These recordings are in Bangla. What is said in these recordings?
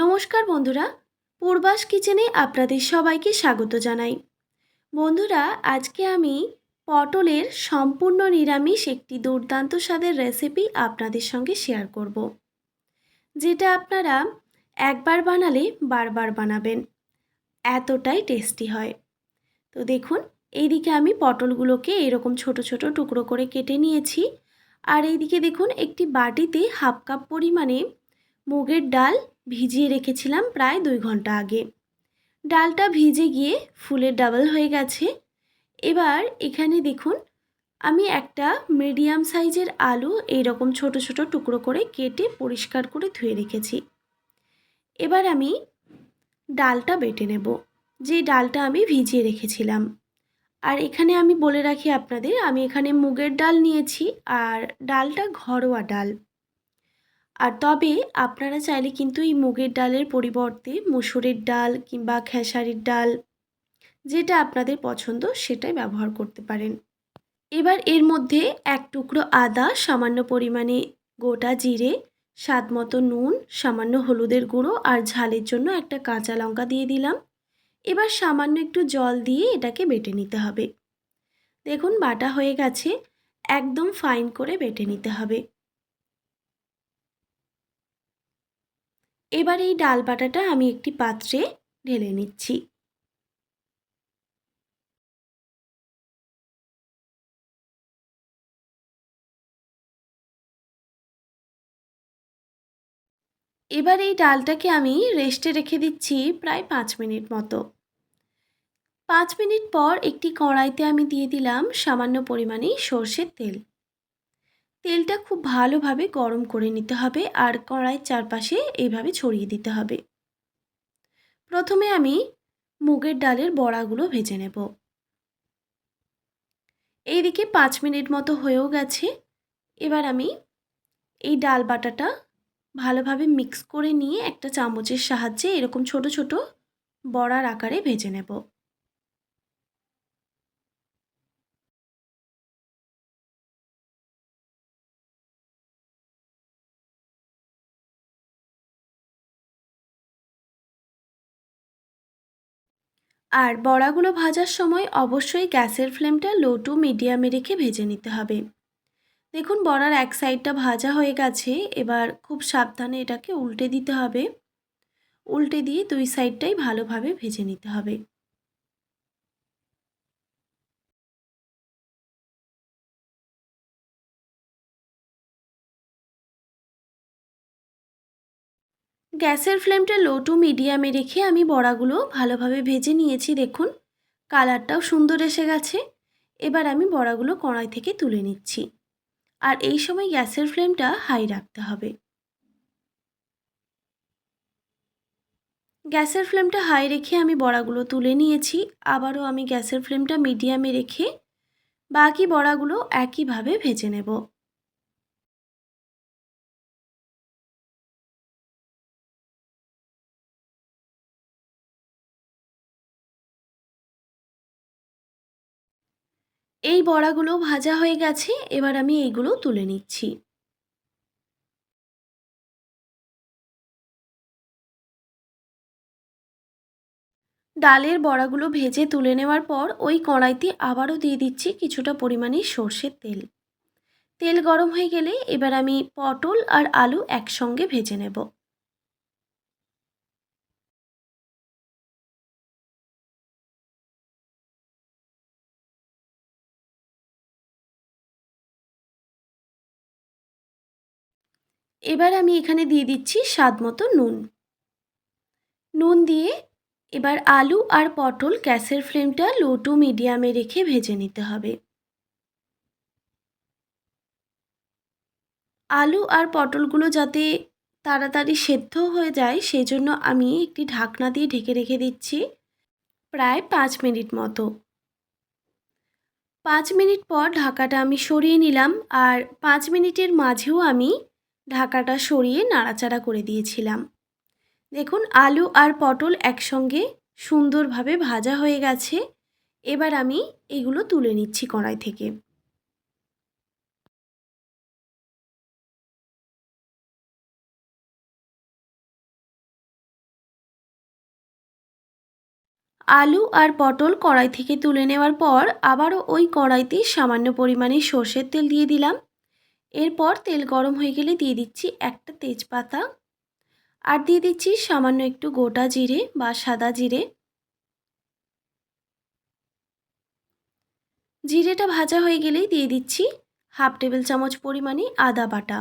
নমস্কার বন্ধুরা, পূর্বাস কিচেনে আপনাদের সবাইকে স্বাগত জানাই। বন্ধুরা, আজকে আমি পটলের সম্পূর্ণ নিরামিষ একটি দুর্দান্ত স্বাদের রেসিপি আপনাদের সঙ্গে শেয়ার করব, যেটা আপনারা একবার বানালে বারবার বানাবেন, এতটাই টেস্টি হয়। তো দেখুন, এইদিকে আমি পটলগুলোকে এরকম ছোট ছোট টুকরো করে কেটে নিয়েছি। আর এইদিকে দেখুন, একটি বাটিতে হাফ কাপ পরিমাণে মুগের ডাল ভিজিয়ে রেখেছিলাম প্রায় 2 ঘন্টা আগে। ডালটা ভিজে গিয়ে ফুলে ডাবল হয়ে গেছে। এবার এখানে দেখুন, আমি একটা মিডিয়াম সাইজের আলু এইরকম ছোট ছোট টুকরো করে কেটে পরিষ্কার করে ধুয়ে রেখেছি। এবার আমি ডালটা বেটে নেব, যে ডালটা আমি ভিজিয়ে রেখেছিলাম। আর এখানে আমি বলে রাখি আপনাদের, আমি এখানে মুগের ডাল নিয়েছি, আর ডালটা ঘরোয়া ডাল। আর তবে আপনারা চাইলে কিন্তু এই মুগের ডালের পরিবর্তে মসুরের ডাল কিংবা খেসারির ডাল, যেটা আপনাদের পছন্দ সেটাই ব্যবহার করতে পারেন। এবার এর মধ্যে এক টুকরো আদা, সামান্য পরিমাণে গোটা জিরে, স্বাদ মতো নুন, সামান্য হলুদের গুঁড়ো আর ঝালের জন্য একটা কাঁচা লঙ্কা দিয়ে দিলাম। এবার সামান্য একটু জল দিয়ে এটাকে বেটে নিতে হবে। দেখুন, বাটা হয়ে গেছে, একদম ফাইন করে বেটে নিতে হবে। এবার এই ডাল বাটাটা আমি একটি পাত্রে ঢেলে নিচ্ছি। এবার এই ডালটাকে আমি রেস্টে রেখে দিচ্ছি প্রায় 5 মিনিট মতো। 5 মিনিট পর একটি কড়াইতে আমি দিয়ে দিলাম সামান্য পরিমাণে সর্ষের তেল। তেলটা খুব ভালোভাবে গরম করে নিতে হবে, আর কড়াইয়ের চারপাশে এইভাবে ছড়িয়ে দিতে হবে। প্রথমে আমি মুগের ডালের বড়াগুলো ভেজে নেব। এইদিকে 5 মিনিট মতো হয়েও গেছে। এবার আমি এই ডাল বাটাটা ভালোভাবে মিক্স করে নিয়ে একটা চামচের সাহায্যে এরকম ছোট ছোট বড়ার আকারে ভেজে নেব। আর বড়াগুলো ভাজার সময় অবশ্যই গ্যাসের ফ্লেমটা লো টু মিডিয়ামে রেখে ভেজে নিতে হবে। দেখুন, বড়ার এক সাইডটা ভাজা হয়ে গেছে। এবার খুব সাবধানে এটাকে উল্টে দিতে হবে। উল্টে দিয়ে দুই সাইডটাই ভালোভাবে ভেজে নিতে হবে। গ্যাসের ফ্লেমটা লো টু মিডিয়ামে রেখে আমি বড়াগুলো ভালোভাবে ভেজে নিয়েছি। দেখুন, কালারটাও সুন্দর এসে গেছে। এবার আমি বড়াগুলো কড়াই থেকে তুলে নিচ্ছি। আর এই সময় গ্যাসের ফ্লেমটা হাই রাখতে হবে। গ্যাসের ফ্লেমটা হাই রেখে আমি বড়াগুলো তুলে নিয়েছি। আবারও আমি গ্যাসের ফ্লেমটা মিডিয়ামে রেখে বাকি বড়াগুলো একইভাবে ভেজে নেব। এই বড়াগুলো ভাজা হয়ে গেছে। এবার আমি এইগুলো তুলে নিচ্ছি। ডালের বড়াগুলো ভেজে তুলে নেওয়ার পর ওই কড়াইতে আবারও দিয়ে দিচ্ছি কিছুটা পরিমাণে সর্ষের তেল। তেল গরম হয়ে গেলে এবার আমি পটল আর আলু একসঙ্গে ভেজে নেব। এবার আমি এখানে দিয়ে দিচ্ছি স্বাদ মতো নুন। নুন দিয়ে এবার আলু আর পটল গ্যাসের ফ্লেমটা লো টু মিডিয়ামে রেখে ভেজে নিতে হবে। আলু আর পটলগুলো যাতে তাড়াতাড়ি সেদ্ধ হয়ে যায়, সেজন্য আমি একটি ঢাকনা দিয়ে ঢেকে রেখে দিচ্ছি প্রায় 5 মিনিট মতো। 5 মিনিট পর ঢাকাটা আমি সরিয়ে নিলাম। আর 5 মিনিটের মাঝেও আমি ঢাকাটা সরিয়ে নাড়াচাড়া করে দিয়েছিলাম। দেখুন, আলু আর পটল একসঙ্গে সুন্দরভাবে ভাজা হয়ে গেছে। এবার আমি এগুলো তুলে নিচ্ছি কড়াই থেকে। আলু আর পটল কড়াই থেকে তুলে নেওয়ার পর আবারও ওই কড়াইতে সামান্য পরিমাণে সর্ষের তেল দিয়ে দিলাম। এরপর তেল গরম হয়ে গেলে দিয়ে দিচ্ছি একটা তেজপাতা, আর দিয়ে দিচ্ছি সামান্য একটু গোটা জিরে বা সাদা জিরে। জিরেটা ভাজা হয়ে গেলেই দিয়ে দিচ্ছি হাফ টেবিল চামচ পরিমাণে আদা বাটা।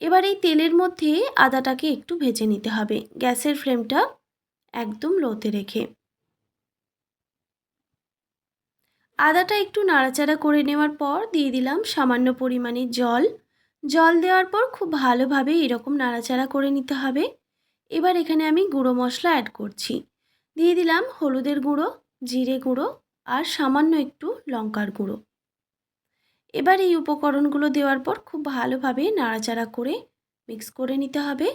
এবার এই তেলের মধ্যে আদাটাকে একটু ভেজে নিতে হবে, গ্যাসের ফ্লেমটা একদম লোতে রেখে। আদাটা একটু নাড়াচাড়া করে নেওয়ার পর দিয়ে দিলাম সামান্য পরিমাণে জল। জল দেওয়ার পর খুব ভালোভাবে এরকম নাড়াচাড়া করে নিতে হবে। এবার এখানে আমি গুঁড়ো মশলা অ্যাড করছি। দিয়ে দিলাম হলুদের গুঁড়ো, জিরে গুঁড়ো আর সামান্য একটু লঙ্কার গুঁড়ো। এবার এই উপকরণগুলো দেওয়ার পর খুব ভালোভাবে নাড়াচাড়া করে মিক্স করে নিতে হবে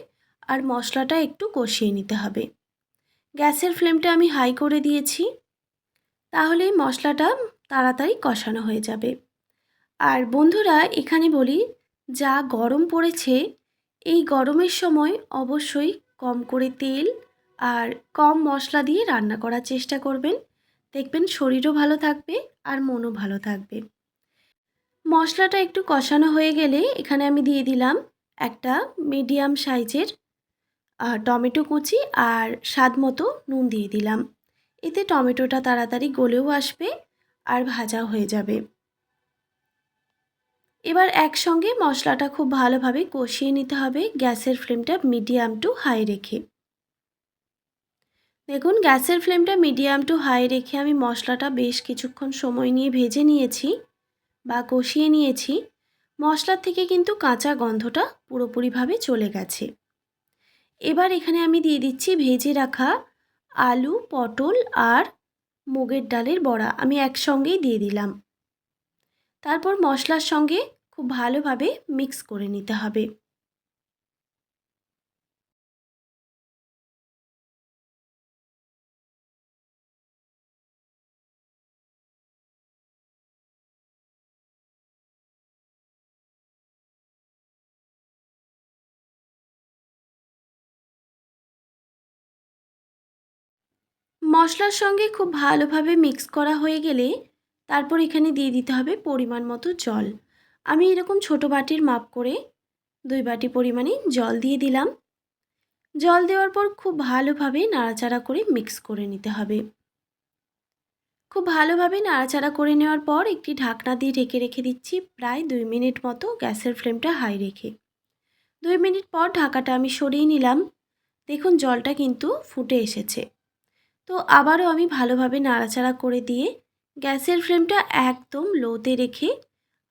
আর মশলাটা একটু কষিয়ে নিতে হবে। গ্যাসের ফ্লেমটা আমি হাই করে দিয়েছি, তাহলেই মশলাটা তাড়াতাড়ি কষানো হয়ে যাবে। আর বন্ধুরা, এখানে বলি, যা গরম পড়েছে এই গরমের সময় অবশ্যই কম করে তেল আর কম মশলা দিয়ে রান্না করার চেষ্টা করবেন। দেখবেন শরীরও ভালো থাকবে আর মনও ভালো থাকবে। মশলাটা একটু কষানো হয়ে গেলে এখানে আমি দিয়ে দিলাম একটা মিডিয়াম সাইজের টমেটো কুচি আর স্বাদ মতো নুন দিয়ে দিলাম। এতে টমেটোটা তাড়াতাড়ি গলেও আসবে আর ভাজা হয়ে যাবে। এবার একসঙ্গে মশলাটা খুব ভালোভাবে কষিয়ে নিতে হবে, গ্যাসের ফ্লেমটা মিডিয়াম টু হাই রেখে। দেখুন, গ্যাসের ফ্লেমটা মিডিয়াম টু হাই রেখে আমি মশলাটা বেশ কিছুক্ষণ সময় নিয়ে ভেজে নিয়েছি বা কষিয়ে নিয়েছি। মশলার থেকে কিন্তু কাঁচা গন্ধটা পুরোপুরিভাবে চলে গেছে। এবার এখানে আমি দিয়ে দিচ্ছি ভেজে রাখা আলু, পটল আর মুগের ডালের বড়া, আমি একসঙ্গেই দিয়ে দিলাম। তারপর মশলার সঙ্গে খুব ভালোভাবে মিক্স করে নিতে হবে। মশলার সঙ্গে খুব ভালোভাবে মিক্স করা হয়ে গেলে তারপর এখানে দিয়ে দিতে হবে পরিমাণ মতো জল। আমি এরকম ছোট বাটির মাপ করে 2 বাটি পরিমাণে জল দিয়ে দিলাম। জল দেওয়ার পর খুব ভালোভাবে নাড়াচাড়া করে মিক্স করে নিতে হবে। খুব ভালোভাবে নাড়াচাড়া করে নেওয়ার পর একটি ঢাকনা দিয়ে ঢেকে রেখে দিচ্ছি প্রায় 2 মিনিট মতো, গ্যাসের ফ্লেমটা হাই রেখে। 2 মিনিট পর ঢাকাটা আমি সরিয়ে নিলাম। দেখুন, জলটা কিন্তু ফুটে এসেছে। তো আবারও আমি ভালোভাবে নাড়াচাড়া করে দিয়ে গ্যাসের ফ্লেমটা একদম লোতে রেখে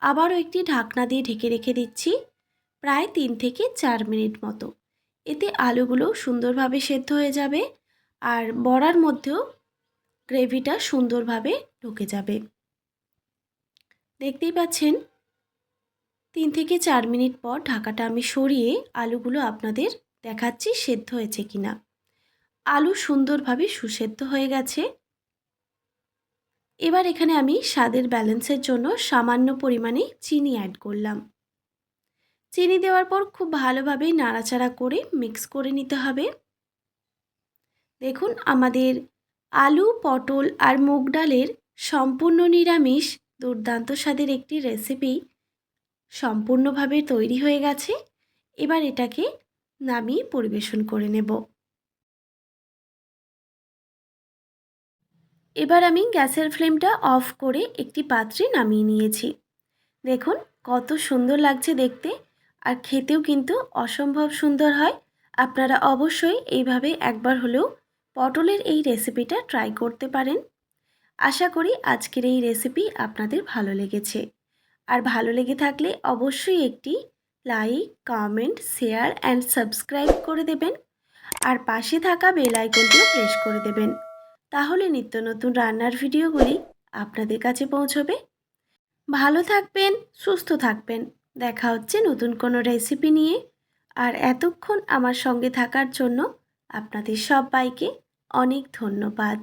আবারও একটি ঢাকনা দিয়ে ঢেকে রেখে দিচ্ছি প্রায় 3 থেকে 4 মিনিট মতো। এতে আলুগুলো সুন্দরভাবে সেদ্ধ হয়ে যাবে আর বড়ার মধ্যেও গ্রেভিটা সুন্দরভাবে ঢুকে যাবে। দেখতেই পাচ্ছেন 3 থেকে 4 মিনিট পর ঢাকাটা আমি সরিয়ে আলুগুলো আপনাদের দেখাচ্ছি সেদ্ধ হয়েছে কিনা। আলু সুন্দরভাবে সুসেদ্ধ হয়ে গেছে। এবার এখানে আমি স্বাদের ব্যালেন্সের জন্য সামান্য পরিমাণে চিনি অ্যাড করলাম। চিনি দেওয়ার পর খুব ভালোভাবে নাড়াচাড়া করে মিক্স করে নিতে হবে। দেখুন, আমাদের আলু, পটল আর মুগ ডালের সম্পূর্ণ নিরামিষ দুর্দান্ত স্বাদের একটি রেসিপি সম্পূর্ণভাবে তৈরি হয়ে গেছে। এবার এটাকে নামিয়ে পরিবেশন করে নেব। এবার আমি গ্যাসের ফ্লেমটা অফ করে একটি পাত্রে নামিয়ে নিয়েছি। দেখুন কত সুন্দর লাগছে দেখতে, আর খেতেও কিন্তু অসম্ভব সুন্দর হয়। আপনারা অবশ্যই এইভাবে একবার হলেও পটলের এই রেসিপিটা ট্রাই করতে পারেন। আশা করি আজকের এই রেসিপি আপনাদের ভালো লেগেছে। আর ভালো লেগে থাকলে অবশ্যই একটি like, comment, share and subscribe করে দেবেন। আর পাশে থাকা বেল আইকনটিও প্রেস করে দেবেন। তাহলে নিত্য নতুন রান্নার ভিডিওগুলি আপনাদের কাছে পৌঁছবে। ভালো থাকবেন, সুস্থ থাকবেন। দেখা হচ্ছে নতুন কোনো রেসিপি নিয়ে। আর এতক্ষণ আমার সঙ্গে থাকার জন্য আপনাদের সবাইকে অনেক ধন্যবাদ।